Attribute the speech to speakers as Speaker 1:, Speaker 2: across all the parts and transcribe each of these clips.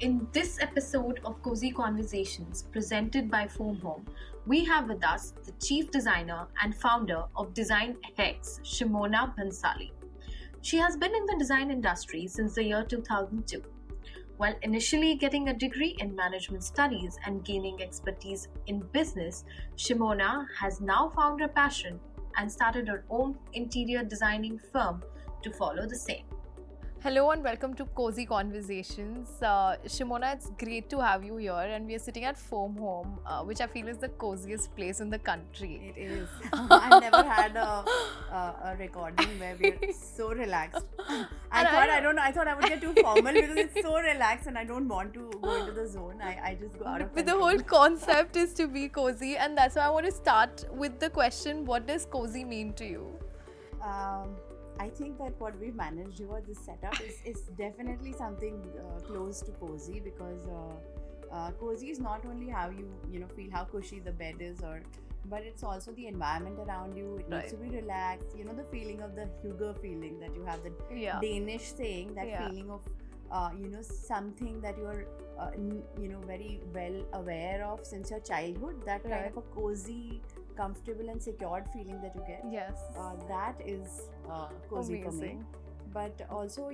Speaker 1: In this episode of Cozy Conversations presented by Foam Home, we have with us the chief designer and founder of Design Hex, Shimona Bhansali. She has been in the design industry since the year 2002. While initially getting a degree in management studies and gaining expertise in business, Shimona has now found her passion and started her own interior designing firm to follow the same. Hello and welcome to Cozy Conversations. Shimona, it's great to have you here, and we are sitting at Foam Home, which I feel is the coziest place in the country.
Speaker 2: It is. I've never had a recording where we're so relaxed. I thought I would get too formal because it's so relaxed and I don't want to go into the zone. I just go out of
Speaker 1: But the
Speaker 2: control.
Speaker 1: whole concept is to be cozy, and that's why I want to start with the question: what does cozy mean to you?
Speaker 2: I think that what we've managed here, this setup, is definitely something close to cozy because cozy is not only how you feel how cushy the bed is, but it's also the environment around you. It needs to be relaxed. You know, the feeling of the hygge feeling that you have, the Danish saying, that feeling of something that you're very well aware of since your childhood. That kind of a cozy, comfortable and secured feeling that you get.
Speaker 1: Yes.
Speaker 2: That is cozy for me. But also,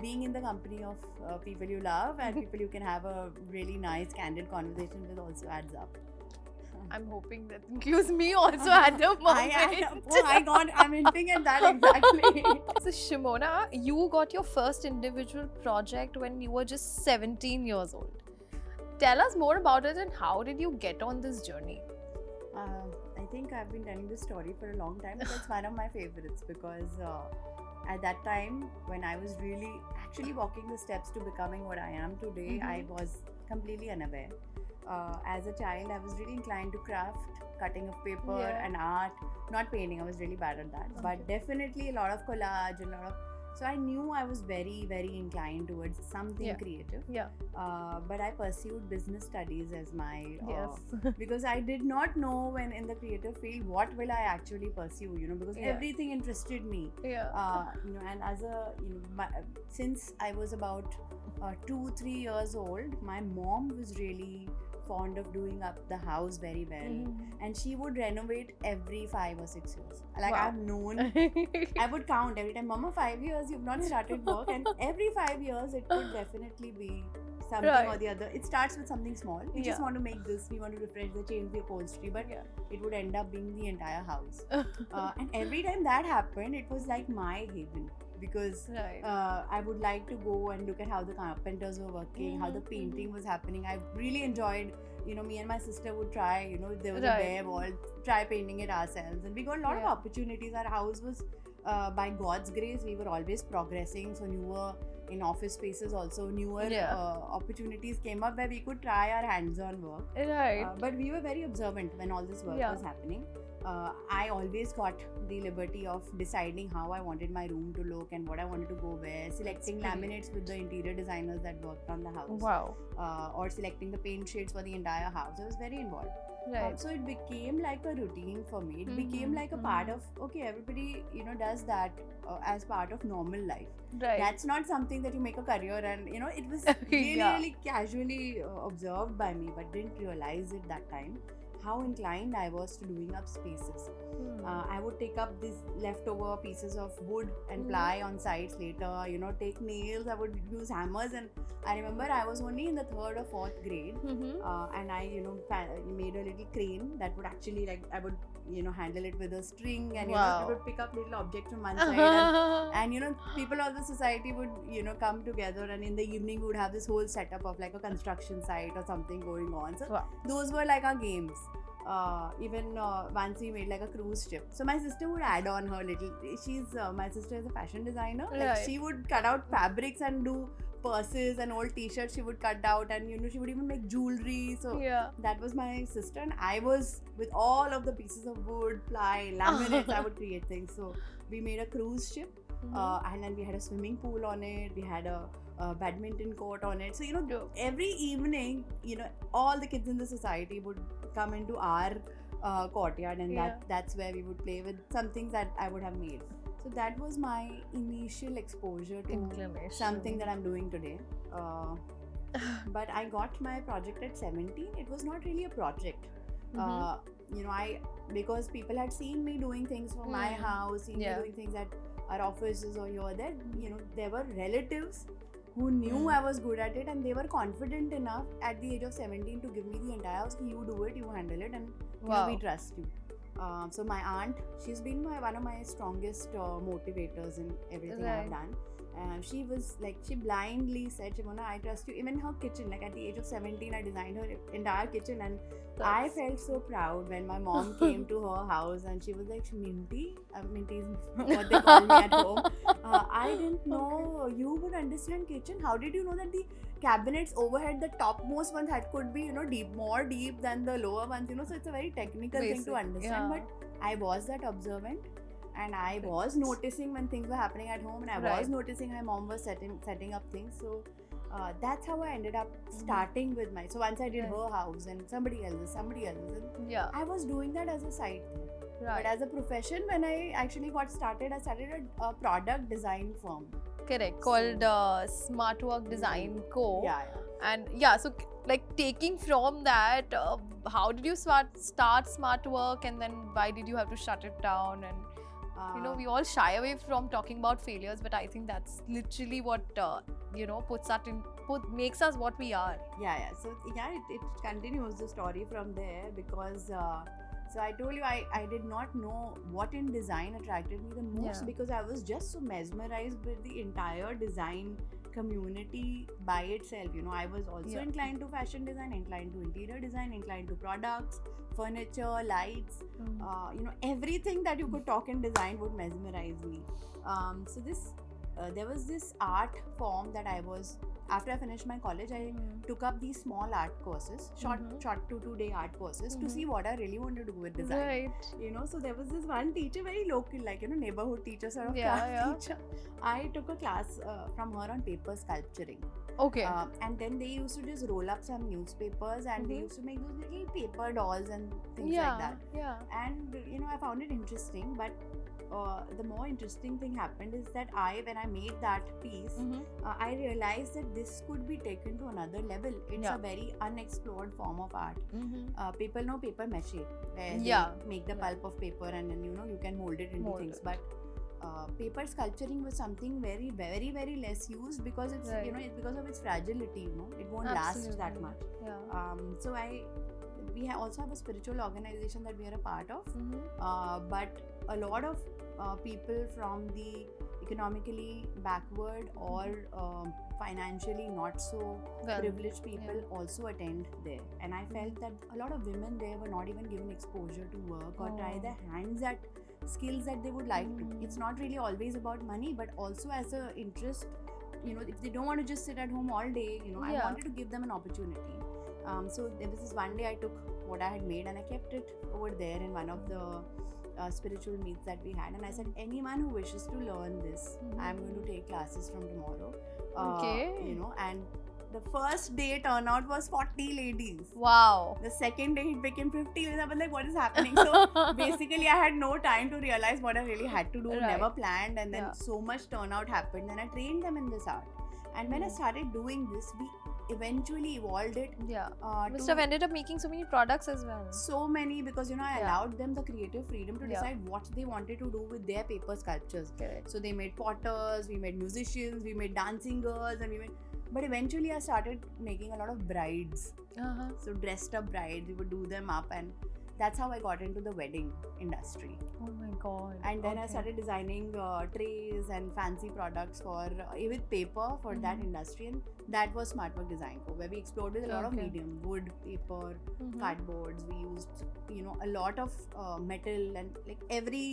Speaker 2: being in the company of people you love and people you can have a really nice, candid conversation with also adds up.
Speaker 1: I'm hoping that includes me also at the moment.
Speaker 2: I'm hinting at that exactly.
Speaker 1: So Shimona, you got your first individual project when you were just 17 years old. Tell us more about it and how did you get on this journey?
Speaker 2: I think I've been telling this story for a long time, but it's one of my favorites because at that time when I was really actually walking the steps to becoming what I am today, I was completely unaware. As a child, I was really inclined to craft, cutting of paper and art, not painting. I was really bad at that, but definitely a lot of collage and so I knew I was very, very inclined towards something creative. But I pursued business studies as my because I did not know when in the creative field what will I actually pursue. Because everything interested me. And as since I was about 2-3 years old, my mom was really fond of doing up the house very well, and she would renovate every 5 or 6 years. I've known, I would count every time, Mama, 5 years you've not started work, and every 5 years it could definitely be something or the other. It starts with something small. We just want to make this, we want to refresh change the upholstery, but it would end up being the entire house. And every time that happened, it was like my haven. Because I would like to go and look at how the carpenters were working, how the painting was happening. I really enjoyed, me and my sister would try, there was a bare wall, try painting it ourselves. And we got a lot of opportunities. Our house was, by God's grace, we were always progressing. So newer, in office spaces also, newer opportunities came up where we could try our hands-on work. But we were very observant when all this work was happening. I always got the liberty of deciding how I wanted my room to look and what I wanted to go where, selecting laminates with the interior designers that worked on the house, or selecting the paint shades for the entire house. I was very involved. So it became like a routine for me. It became like a part of, everybody does that as part of normal life. That's not something that you make a career, and it was really really casually observed by me, but didn't realize it that time how inclined I was to doing up spaces. I would take up these leftover pieces of wood and ply on sites later, take nails. I would use hammers, and I remember I was only in the 3rd or 4th grade, and I made a little crane that would actually, I would handle it with a string, and it would pick up little objects from one side, and people of the society would come together, and in the evening we would have this whole setup of like a construction site or something going on. So those were like our games. Even once we made like a cruise ship. So my sister would add on her little. My sister is a fashion designer. She would cut out fabrics and do purses and old t-shirts. She would cut out, and she would even make jewelry. So that was my sister, and I was with all of the pieces of wood, ply, laminates. I would create things. So we made a cruise ship, and then we had a swimming pool on it. We had a badminton court on it. So every evening, all the kids in the society would come into our courtyard, and that's where we would play with some things that I would have made. So that was my initial exposure to something that I'm doing today. But I got my project at 17. It was not really a project.
Speaker 1: Mhm.
Speaker 2: I because people had seen me doing things for my
Speaker 1: Hmm.
Speaker 2: house, seen me
Speaker 1: Yeah.
Speaker 2: doing things at our offices or here there. There were relatives who knew
Speaker 1: Hmm.
Speaker 2: I was good at it, and they were confident enough at the age of 17 to give me the entire house. You do it, you handle it, and we
Speaker 1: Wow.
Speaker 2: trust you. So my aunt, she's been one of my strongest motivators in everything I've
Speaker 1: Right.
Speaker 2: done. She was like, she blindly said, Shimona, I trust you. Even her kitchen, like at the age of 17, I designed her entire kitchen, and I
Speaker 1: That's
Speaker 2: felt so proud when my mom came to her house and she was like, Minty, Minty is what they call me at home. I didn't know you would understand kitchen. How did you know that the cabinets overhead, the topmost ones could be more deep than the lower ones? So it's a very technical thing to
Speaker 1: basic.
Speaker 2: understand.
Speaker 1: Yeah.
Speaker 2: But I was that observant, and I
Speaker 1: Great.
Speaker 2: was noticing when things were happening at home, and I
Speaker 1: Right.
Speaker 2: was noticing my mom was setting up things. So that's how I ended up starting with my. So once I did
Speaker 1: Right.
Speaker 2: her house and somebody else's, and
Speaker 1: Yeah.
Speaker 2: I was doing that as a side thing. But
Speaker 1: Right.
Speaker 2: as a profession, when I actually got started, I started a product design firm.
Speaker 1: Correct.
Speaker 2: So-
Speaker 1: Called Smartwork Design Co.
Speaker 2: Yeah.
Speaker 1: And yeah, so like taking from that, how did you start Smartwork, and then why did you have to shut it down? And we all shy away from talking about failures, but I think that's literally what makes us what we are.
Speaker 2: Yeah. So it continues the story from there, because so I told you I did not know what in design attracted me the most,
Speaker 1: Yeah.
Speaker 2: because I was just so mesmerized with the entire design community by itself. I was also
Speaker 1: Yeah.
Speaker 2: inclined to fashion design, inclined to interior design, inclined to products, furniture, lights, everything that you could talk in design would mesmerize me. So there was this art form that I was. After I finished my college, I took up these small art courses, short
Speaker 1: Mhm.
Speaker 2: 2 day art courses, to
Speaker 1: Mhm.
Speaker 2: see what I really wanted to do with design.
Speaker 1: Right.
Speaker 2: So there was this one teacher, very local, like neighborhood teacher, sort of
Speaker 1: Yeah,
Speaker 2: class
Speaker 1: yeah.
Speaker 2: teacher. I took a class from her on paper sculpturing.
Speaker 1: Okay.
Speaker 2: And then they used to just roll up some newspapers, and they
Speaker 1: Mhm.
Speaker 2: used to make those little paper dolls and things
Speaker 1: yeah.
Speaker 2: like that.
Speaker 1: Yeah.
Speaker 2: And I found it interesting, but the more interesting thing happened is that when I made that piece,
Speaker 1: Mhm.
Speaker 2: I realized that this could be taken to another level. It's
Speaker 1: Yeah.
Speaker 2: a very unexplored form of art.
Speaker 1: Mhm.
Speaker 2: People know paper mache, where
Speaker 1: Yeah.
Speaker 2: they make the
Speaker 1: Yeah.
Speaker 2: pulp of paper, and then you can mold it into
Speaker 1: Mold
Speaker 2: things.
Speaker 1: it.
Speaker 2: But paper sculpturing was something very, very, very less used, because it's
Speaker 1: Right.
Speaker 2: it's because of its fragility. It won't last that
Speaker 1: Absolutely.
Speaker 2: much.
Speaker 1: Yeah.
Speaker 2: So we also have a spiritual organization that we are a part of.
Speaker 1: Mhm.
Speaker 2: But a lot of people from the economically backward or financially not so
Speaker 1: Well,
Speaker 2: privileged people also attend there, and I felt that a lot of women there were not even given exposure to work or try
Speaker 1: Oh.
Speaker 2: their hands at skills that they would like to. It's not really always about money, but also as a interest. If they don't want to just sit at home all day, I
Speaker 1: Yeah.
Speaker 2: wanted to give them an opportunity. So there was this one day I took what I had made and I kept it over there in one of the spiritual meets that we had, and I said, anyone who wishes to learn this, I'm going to take classes from tomorrow.
Speaker 1: Okay.
Speaker 2: And the first day turnout was 40 ladies.
Speaker 1: Wow.
Speaker 2: The second day it became 50. I was like, what is happening? So basically I had no time to realize what I really had to do.
Speaker 1: Right.
Speaker 2: Never planned, and then
Speaker 1: Yeah.
Speaker 2: so much turnout happened, and I trained them in this art. And when I started doing this, we eventually evolved it
Speaker 1: Yeah. Must
Speaker 2: to
Speaker 1: have ended up making so many products as well.
Speaker 2: so many, because I
Speaker 1: Yeah.
Speaker 2: allowed them the creative freedom to
Speaker 1: Yeah.
Speaker 2: decide what they wanted to do with their paper sculptures.
Speaker 1: Correct.
Speaker 2: So they made potters, we made musicians, we made dancing girls, but eventually I started making a lot of brides.
Speaker 1: Uh-huh.
Speaker 2: So dressed up brides, we would do them up, and that's how I got into the wedding industry.
Speaker 1: Oh my god.
Speaker 2: And then I
Speaker 1: Okay.
Speaker 2: started designing trays and fancy products for with paper for that
Speaker 1: Mhm.
Speaker 2: industry, and that was Smartwork Design Co, where we explored with a lot of
Speaker 1: Okay.
Speaker 2: medium: wood, paper,
Speaker 1: Mhm.
Speaker 2: cardboards. We used a lot of metal, and like every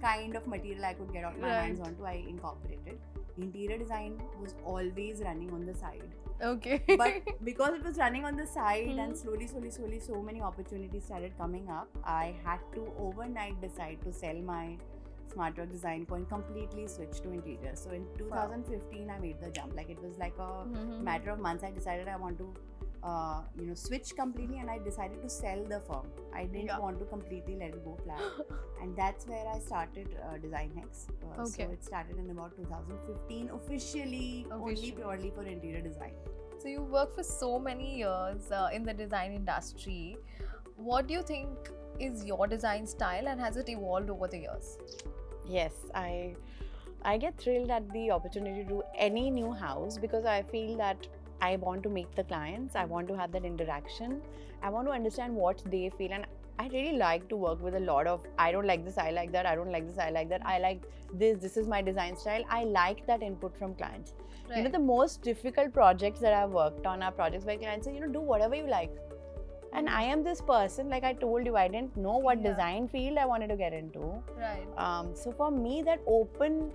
Speaker 2: kind of material I could get my
Speaker 1: Right.
Speaker 2: hands onto, I incorporated. Interior design was always running on the side,
Speaker 1: Okay.
Speaker 2: but because it was running on the side
Speaker 1: Mhm.
Speaker 2: and slowly so many opportunities started coming up, I had to overnight decide to sell my Smartwork Design Co and completely switch to interior. So in 2015 I made the jump. Like, it was like a
Speaker 1: Mhm.
Speaker 2: matter of months. I decided I want to switch completely, and I decided to sell the firm. I didn't
Speaker 1: Yeah.
Speaker 2: want to completely let it go flat. And that's where I started Design Hex.
Speaker 1: Okay.
Speaker 2: So it started in about 2015 officially, only
Speaker 1: Officially.
Speaker 2: purely for interior design.
Speaker 3: So you worked for so many years in the design industry. What do you think is your design style, and has it evolved over the years?
Speaker 2: Yes, I get thrilled at the opportunity to do any new house because I feel that I want to meet the clients, I want to have that interaction, I want to understand what they feel, and I really like to work with a lot of I don't like this, I like that, I don't like this, I like that, I like this is my design style. I like that input from clients. You know, the most difficult projects that I've worked on are projects where clients say, you know, do whatever you like. And I am this person, like I told you, I didn't know what design field I wanted to get into.
Speaker 3: Right.
Speaker 2: So for me, that open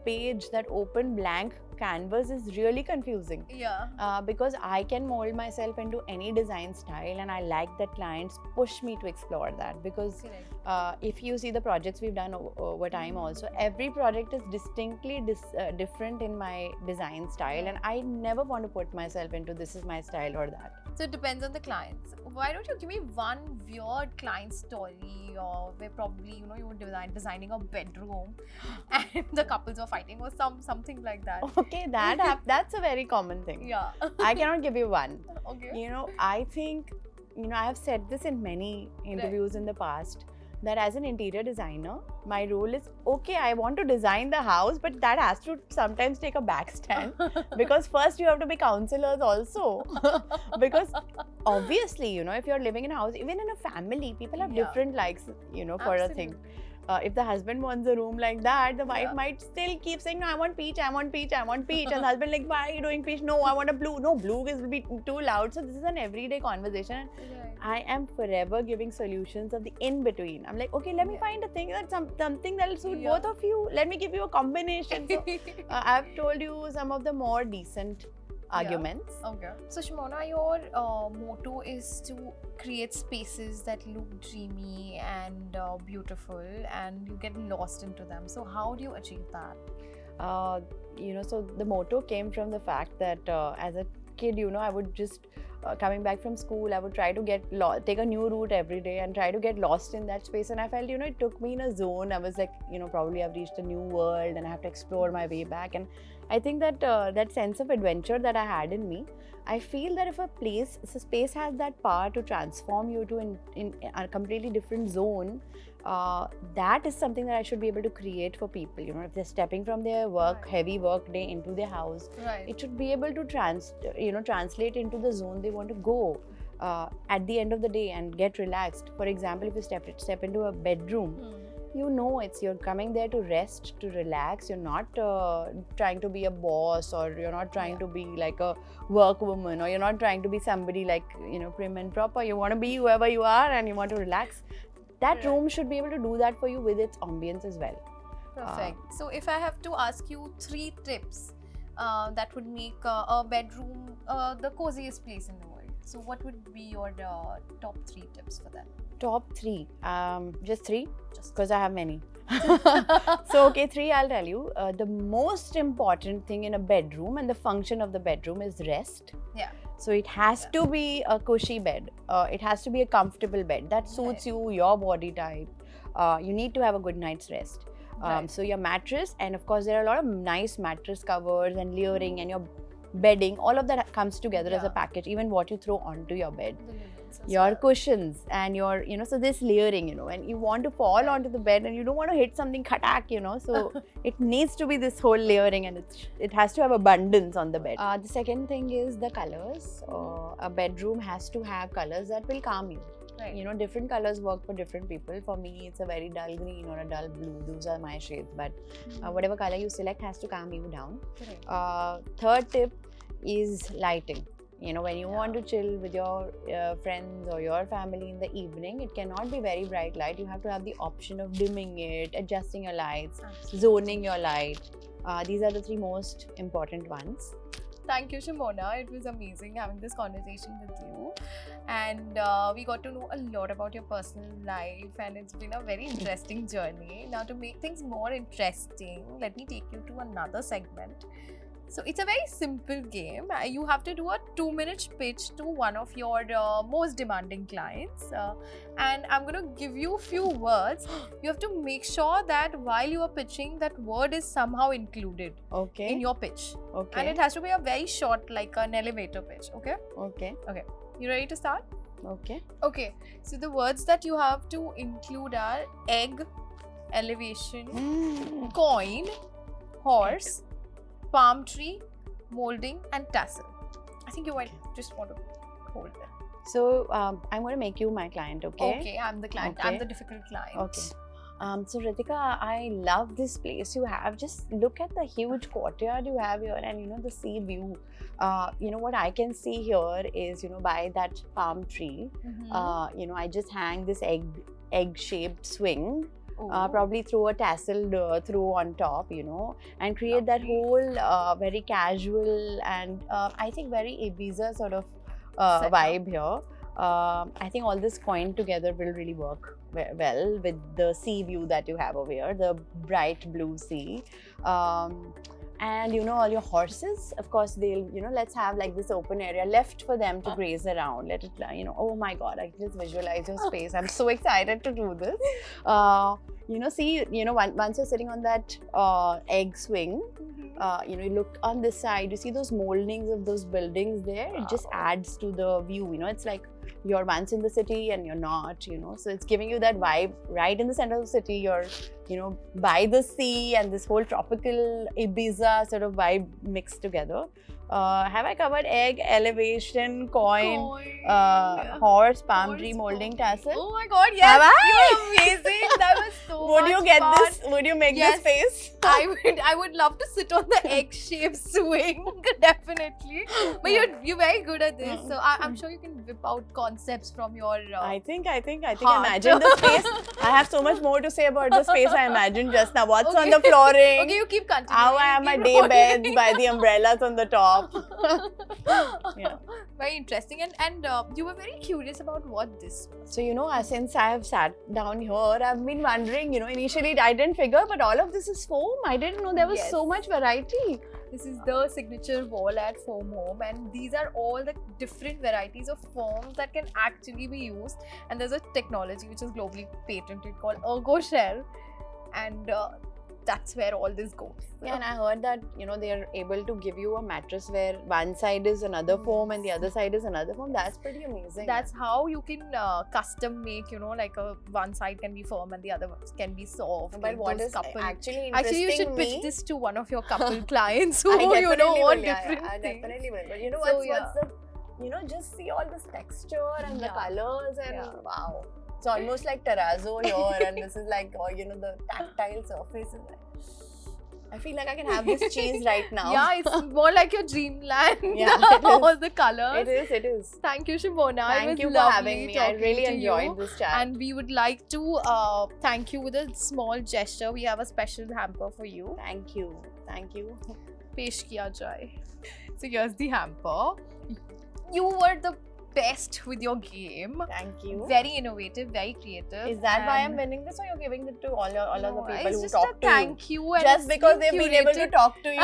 Speaker 2: page, that open blank canvas is really confusing.
Speaker 3: Yeah.
Speaker 2: Because I can mold myself into any design style, and I like that clients push me to explore that. Because
Speaker 3: Correct.
Speaker 2: if you see the projects we've done over time, also every project is distinctly different in my design style, and I never want to put myself into this is my style or that.
Speaker 3: So it depends on the clients. Why don't you give me one weird client story, or where probably you were designing a bedroom and the couples were fighting, or something like that.
Speaker 2: Okay, that's a very common thing.
Speaker 3: Yeah.
Speaker 2: I cannot give you one.
Speaker 3: Okay.
Speaker 2: You know, I think, I have said this in many interviews in the past, that as an interior designer, my role is, okay, I want to design the house, but that has to sometimes take a back stand because first you have to be counselors also. Because obviously, if you're living in a house, even in a family, people have different likes, for a thing. If the husband wants a room like that, the wife might still keep saying, no, I want peach, I want peach, I want peach. And the husband like, why are you doing peach? No, I want a blue. No, blue will be too loud. So this is an everyday conversation. I am forever giving solutions of the in-between. I'm like, okay, let me find a thing that's something that will suit both of you. Let me give you a combination. So I've told you some of the more decent arguments.
Speaker 3: Okay. So Shimona, your motto is to create spaces that look dreamy and beautiful, and you get lost into them. So how do you achieve that?
Speaker 2: So the motto came from the fact that as a kid, I would just coming back from school, I would try to take a new route every day and try to get lost in that space. And I felt, it took me in a zone. I was like, probably I've reached a new world and I have to explore my way back. And I think that that sense of adventure that I had in me, I feel that if a space has that power to transform you to in a completely different zone, that is something that I should be able to create for people. If they're stepping from their heavy work day into their house, it should be able to translate into the zone they want to go at the end of the day and get relaxed. For example, if you step into a bedroom, you're coming there to rest, to relax. You're not trying to be a boss, or you're not trying to be like a work woman, or you're not trying to be somebody like, prim and proper. You want to be whoever you are and you want to relax. That room should be able to do that for you with its ambience as well.
Speaker 3: Perfect. So if I have to ask you 3 tips that would make a bedroom the coziest place in the world, so what would be your top 3 tips for that?
Speaker 2: Top 3? Just 3? Because I have many. So, okay, 3 I'll tell you. The most important thing in a bedroom and the function of the bedroom is rest.
Speaker 3: Yeah.
Speaker 2: So it has to be a cushy bed. It has to be a comfortable bed that suits you, your body type. You need to have a good night's rest. So your mattress, and of course there are a lot of nice mattress covers and layering and your bedding, all of that comes together as a package. Even what you throw onto your bed, your cushions and your, so this layering, and you want to fall onto the bed and you don't want to hit something khatak, so it needs to be this whole layering, and it has to have abundance on the bed. The second thing is the colors. A bedroom has to have colors that will calm you. Right. Different colors work for different people. For me, it's a very dull green or a dull blue. Those are my shades. But whatever color you select has to calm you down. Third tip is lighting. When you want to chill with your friends or your family in the evening, it cannot be very bright light. You have to have the option of dimming it, adjusting your lights, zoning your light. These are the 3 most important ones.
Speaker 3: Thank you, Shimona. It was amazing having this conversation with you. And we got to know a lot about your personal life, and it's been a very interesting journey. Now, to make things more interesting, let me take you to another segment So it's a very simple game. You have to do a 2-minute pitch to one of your most demanding clients, and I'm going to give you a few words. You have to make sure that while you are pitching, that word is somehow included
Speaker 2: Okay.
Speaker 3: in your pitch,
Speaker 2: Okay.
Speaker 3: and it has to be a very short, like an elevator pitch. Okay.
Speaker 2: Okay.
Speaker 3: You ready to start?
Speaker 2: Okay.
Speaker 3: Okay. So the words that you have to include are egg, elevation, coin, horse, palm tree, molding, and tassel. I think you might just want to hold them.
Speaker 2: So I'm going to make you my client. Okay.
Speaker 3: Okay, I'm the client.
Speaker 2: Okay.
Speaker 3: I'm the difficult client.
Speaker 2: Okay. So Ritika, I love this place you have. Just look at the huge courtyard you have here, and the sea view. What I can see here is by that palm tree.
Speaker 3: Mhm.
Speaker 2: I just hang this egg-shaped swing.
Speaker 3: Oh.
Speaker 2: Probably throw a tassel through on top, and create that whole very casual and I think very Ibiza sort of
Speaker 3: Setup.
Speaker 2: vibe here. I think all this coin together will really work well with the sea view that you have over here, the bright blue sea. And all your horses, of course, they'll, let's have like this open area left for them to graze around. Let it, oh my God, I can just visualize your space. I'm so excited to do this. See, once you're sitting on that egg swing,
Speaker 3: Mhm.
Speaker 2: you look on this side, you see those moldings of those buildings there. It just adds to the view. It's like you're once in the city and you're not. So it's giving you that vibe right in the center of the city. You're, by the sea, and this whole tropical Ibiza sort of vibe mixed together. Have I covered egg, elevation, coin, horse, palm tree,
Speaker 3: Horse,
Speaker 2: molding,
Speaker 3: palm
Speaker 2: tassel?
Speaker 3: Oh my God! Yes,
Speaker 2: Have I?
Speaker 3: you're amazing. That was so
Speaker 2: Would
Speaker 3: much
Speaker 2: you get
Speaker 3: fun.
Speaker 2: this? Would you make
Speaker 3: Yes.
Speaker 2: this face?
Speaker 3: I would love to sit on the egg-shaped swing, definitely. But you're very good at this, so I'm sure you can whip out concepts from your.
Speaker 2: I think
Speaker 3: heart.
Speaker 2: imagine the space. I have so much more to say about the space I imagined just now. What's on
Speaker 3: Okay.
Speaker 2: the flooring?
Speaker 3: Okay, you keep continuing.
Speaker 2: How I have my
Speaker 3: keep
Speaker 2: day
Speaker 3: rolling.
Speaker 2: beds by the umbrellas on the top. Yeah.
Speaker 3: Very interesting, and you were very curious about what this was.
Speaker 2: So, since I have sat down here, I've been wondering, initially I didn't figure, but all of this is foam. I didn't know there was
Speaker 3: Yes.
Speaker 2: so much variety.
Speaker 3: This is the signature wall at Foam Home, and these are all the different varieties of foams that can actually be used. And there's a technology which is globally patented called ErgoShell, and that's where all this goes.
Speaker 2: Yeah, and I heard that, they're able to give you a mattress where one side is another foam and the other side is another foam. That's pretty amazing.
Speaker 3: That's how you can custom make, like one side can be firm and the other can be soft.
Speaker 2: But
Speaker 3: like
Speaker 2: what
Speaker 3: those
Speaker 2: is
Speaker 3: couple.
Speaker 2: actually interesting
Speaker 3: Actually, you should pitch
Speaker 2: me,
Speaker 3: this to one of your couple clients who
Speaker 2: I definitely
Speaker 3: want
Speaker 2: will,
Speaker 3: different
Speaker 2: I
Speaker 3: things.
Speaker 2: definitely will. But
Speaker 3: So,
Speaker 2: what's the, just see all this texture and the
Speaker 3: Yeah.
Speaker 2: colors and
Speaker 3: Yeah.
Speaker 2: wow. It's almost like terrazzo here, and this is like, the tactile surface is like, I feel like I can have this cheese right now.
Speaker 3: Yeah, it's more like your dreamland.
Speaker 2: Yeah, it is.
Speaker 3: All the colors.
Speaker 2: It is.
Speaker 3: Thank you, Shimona.
Speaker 2: Thank
Speaker 3: it was
Speaker 2: you for
Speaker 3: lovely
Speaker 2: having me. I
Speaker 3: talking
Speaker 2: really
Speaker 3: to
Speaker 2: enjoyed
Speaker 3: you.
Speaker 2: this chat.
Speaker 3: And we would like to thank you with a small gesture. We have a special hamper for you.
Speaker 2: Thank you.
Speaker 3: Pesh kiya jaye. So here's the hamper. You were the best with your game.
Speaker 2: Thank you.
Speaker 3: Very innovative, very creative.
Speaker 2: Is that why I'm
Speaker 3: and-
Speaker 2: winning this, or you're giving it to all of the
Speaker 3: No,
Speaker 2: people
Speaker 3: it's
Speaker 2: who
Speaker 3: just
Speaker 2: talk
Speaker 3: a
Speaker 2: to you?
Speaker 3: thank you. And
Speaker 2: Just
Speaker 3: it's
Speaker 2: because they've been able to
Speaker 3: curated.
Speaker 2: talk to you.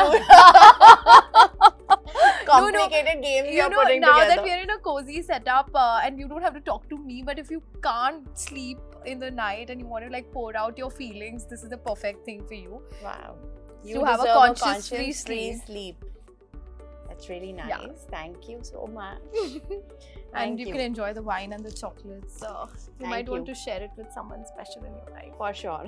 Speaker 2: Complicated games
Speaker 3: You
Speaker 2: you're
Speaker 3: know,
Speaker 2: putting
Speaker 3: now
Speaker 2: together.
Speaker 3: that we're in a cozy setup and you don't have to talk to me, but if you can't sleep in the night and you want to like pour out your feelings, this is the perfect thing for you.
Speaker 2: Wow.
Speaker 3: To have a
Speaker 2: deserve
Speaker 3: conscience-free
Speaker 2: conscience-free
Speaker 3: sleep.
Speaker 2: That's really nice.
Speaker 3: Yeah.
Speaker 2: Thank you so much.
Speaker 3: And
Speaker 2: Thank
Speaker 3: you
Speaker 2: you.
Speaker 3: can enjoy the wine and the chocolates. You
Speaker 2: Thank
Speaker 3: might want
Speaker 2: you.
Speaker 3: to share it with someone special in your life.
Speaker 2: For sure.